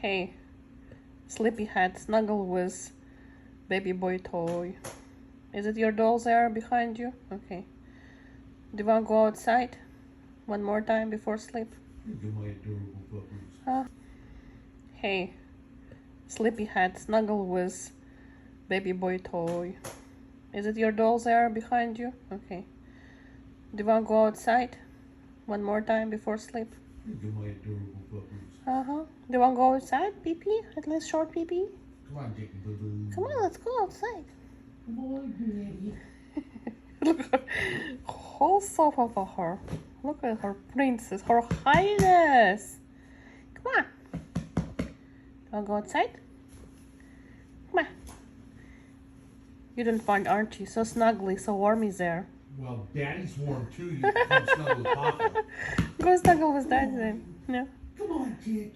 Hey, sleepyhead, snuggle with baby boy toy. Is it your doll there behind you? Okay. Do you want to go outside one more time before sleep? Hey, sleepyhead, snuggle with baby boy toy. Is it your doll there behind you? Okay. Do you want to go outside one more time before sleep? Do you want to go outside, pee-pee? At least short pee-pee? Come on, Dicky Boo Boo. Come on, let's go outside. Come on, Daddy. Look at her whole sofa for her. Look at her princess, her highness. Come on. I'll go outside. Come on. You didn't find Archie so snuggly, so warmy there. Well, Daddy's warm too. You can come snuggle with Papa. Go snuggle with Daddy then. Yeah. Come on, Dicky.